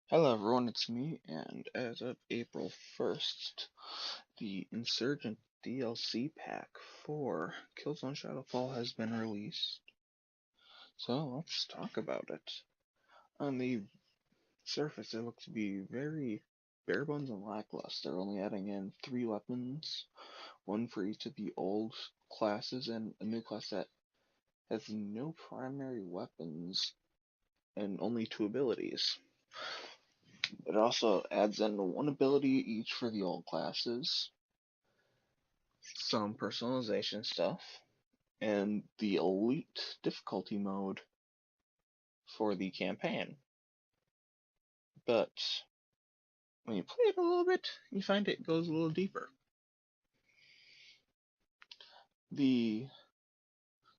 Hello everyone, it's me, and as of April 1st, the Insurgent DLC pack for Killzone Shadow Fall has been released. So let's talk about it. On the surface, it looks to be very bare bones and lackluster, only adding in 3 weapons, one for each of the old classes, and a new class that has no primary weapons and only 2 abilities. It also adds in 1 ability each for the old classes, some personalization stuff, and the elite difficulty mode for the campaign. But when you play it a little bit, you find it goes a little deeper. The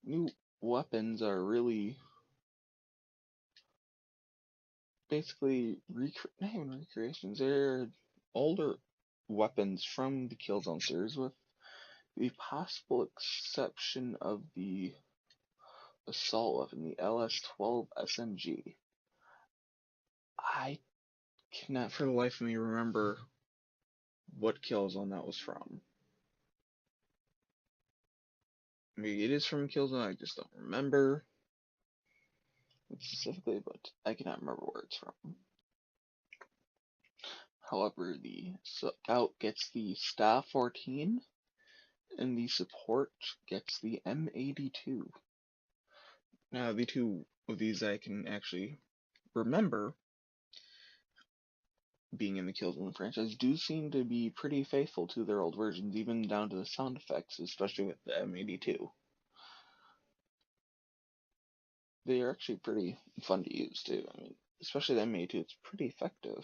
new weapons are really basically not even recreations, they're older weapons from the Killzone series, with the possible exception of the assault weapon, the LS-12 SMG. I cannot for the life of me remember what Killzone that was from. Maybe it is from Killzone, I just don't remember specifically, but I cannot remember where it's from. However, the Scout gets the Staff 14, and the Support gets the M82. Now, the two of these I can actually remember, being in the Killzone franchise, do seem to be pretty faithful to their old versions, even down to the sound effects, especially with the M82. They are actually pretty fun to use too. I mean, especially the M82, it's pretty effective.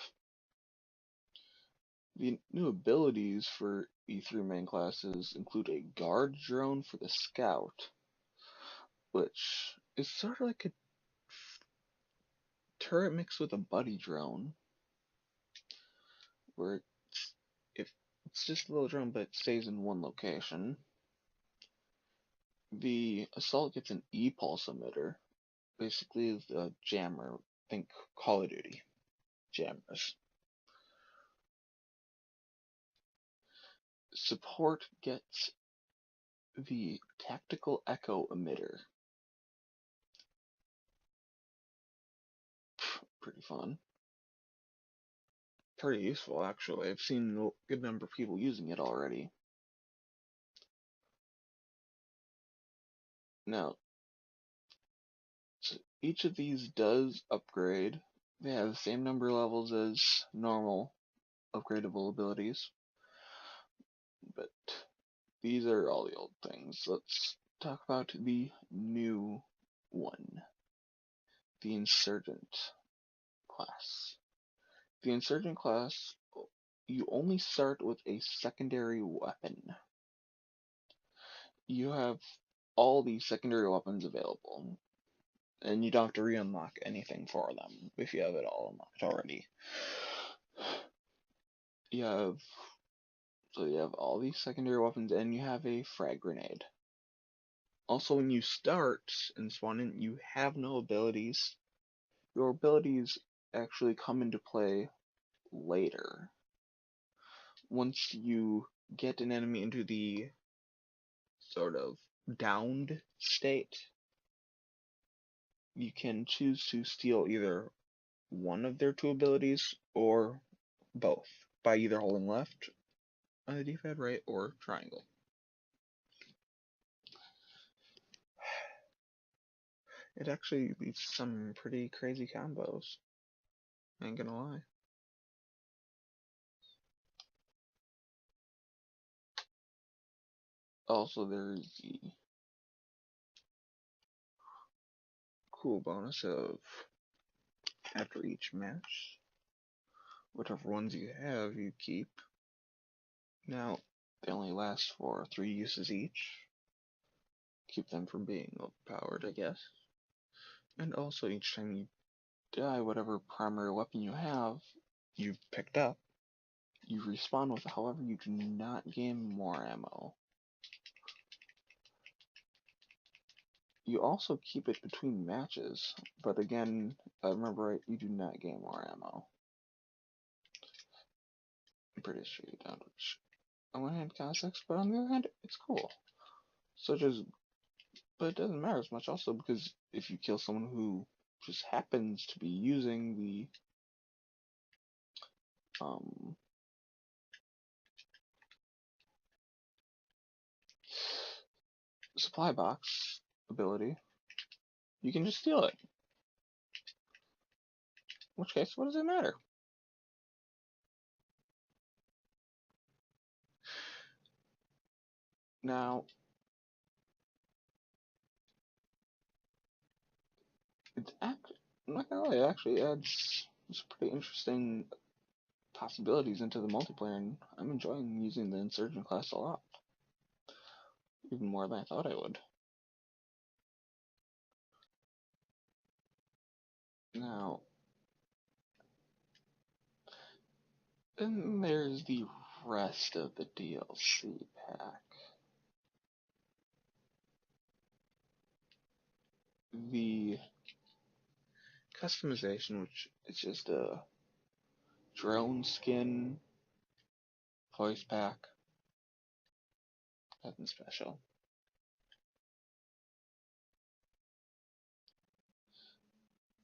The new abilities for E3 main classes include a guard drone for the Scout, which is sort of like a turret mixed with a buddy drone, where it's just a little drone but it stays in one location. The Assault gets an E-pulse emitter, basically a jammer. Think Call of Duty jammers. Support gets the Tactical Echo emitter. Pretty fun. Pretty useful, actually. I've seen a good number of people using it already. Now, so each of these does upgrade. They have the same number of levels as normal upgradable abilities, but these are all the old things. Let's talk about the new one, the Insurgent class. The Insurgent class, you only start with a secondary weapon. You have all these secondary weapons available, and you don't have to re-unlock anything for them if you have it all unlocked already. You have all these secondary weapons, and you have a frag grenade. Also, when you start and spawn in, you have no abilities. Your abilities actually come into play later. Once you get an enemy into the sort of downed state, you can choose to steal either one of their 2 abilities or both by either holding left on the D-pad, right, or triangle. It actually leads to some pretty crazy combos. I ain't gonna lie. Also, there's the cool bonus of after each match, whatever ones you have, you keep. Now, they only last for 3 uses each. Keep them from being overpowered, I guess. And also, each time you die, whatever primary weapon you've picked up, you respawn with it. However, you do not gain more ammo. You also keep it between matches, but again, if I remember right, you do not gain more ammo. pretty sure you don't. Which, on one hand, kind of sucks, but on the other hand, it's cool. But it doesn't matter as much also because if you kill someone who just happens to be using the supply box ability, you can just steal it. In which case, what does it matter? Now, I'm not gonna lie, it actually adds some pretty interesting possibilities into the multiplayer, and I'm enjoying using the Insurgent class a lot. Even more than I thought I would. Now, then there's the rest of the DLC pack. The customization, which is just a drone skin, voice pack, nothing special.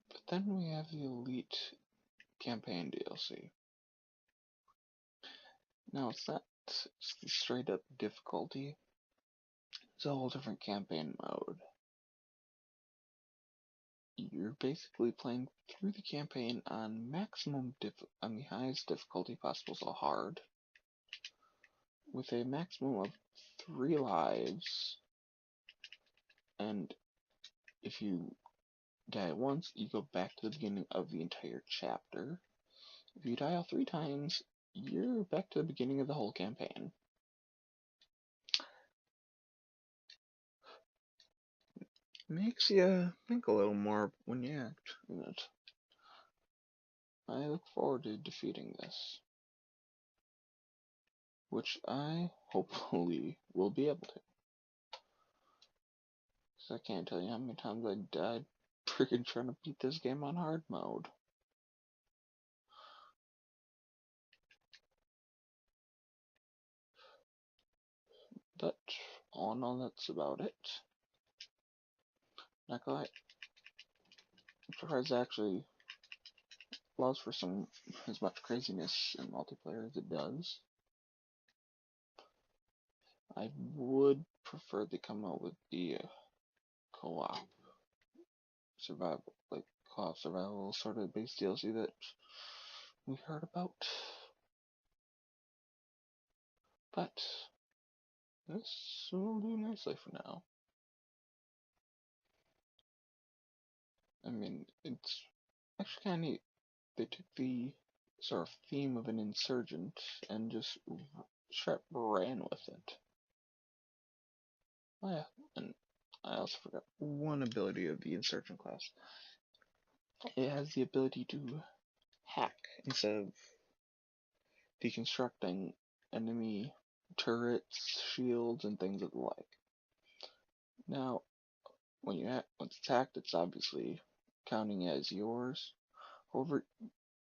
But then we have the Elite Campaign DLC. Now it's not straight up difficulty. It's a whole different campaign mode. You're basically playing through the campaign on on the highest difficulty possible, so hard, with a maximum of 3 lives. And if you die once, you go back to the beginning of the entire chapter. If you die all 3 times, you're back to the beginning of the whole campaign. Makes you think a little more when you act in it. I look forward to defeating this, which I hopefully will be able to. Because I can't tell you how many times I died freaking trying to beat this game on hard mode. But all in all, that's about it. Not gonna lie, I'm surprised it actually allows for as much craziness in multiplayer as it does. I would prefer they come out with the co-op survival, like co-op survival sort of based DLC that we heard about. But this will do nicely for now. I mean, it's actually kind of neat. They took the sort of theme of an insurgent and just straight ran with it. Oh yeah, and I also forgot one ability of the insurgent class. It has the ability to hack instead of deconstructing enemy turrets, shields, and things of the like. Now, once it's hacked, it's obviously counting as yours. However,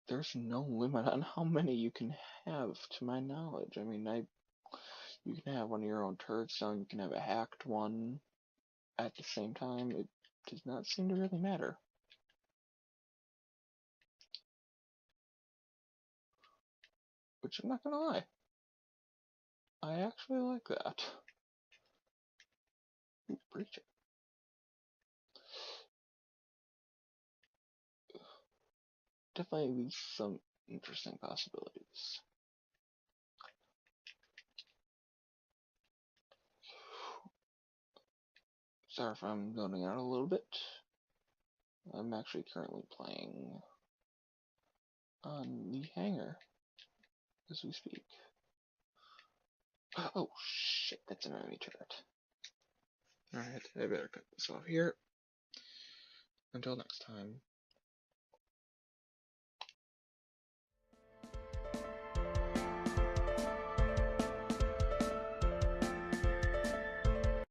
there's no limit on how many you can have, to my knowledge. I mean, you can have one of your own turrets down, you can have a hacked one at the same time. It does not seem to really matter. Which I'm not gonna lie, I actually like that. Ooh, breach it. Definitely leaves some interesting possibilities. Sorry if I'm zoning out a little bit. I'm actually currently playing on the hangar as we speak. Oh shit, that's an enemy turret. Alright, I better cut this off here. Until next time.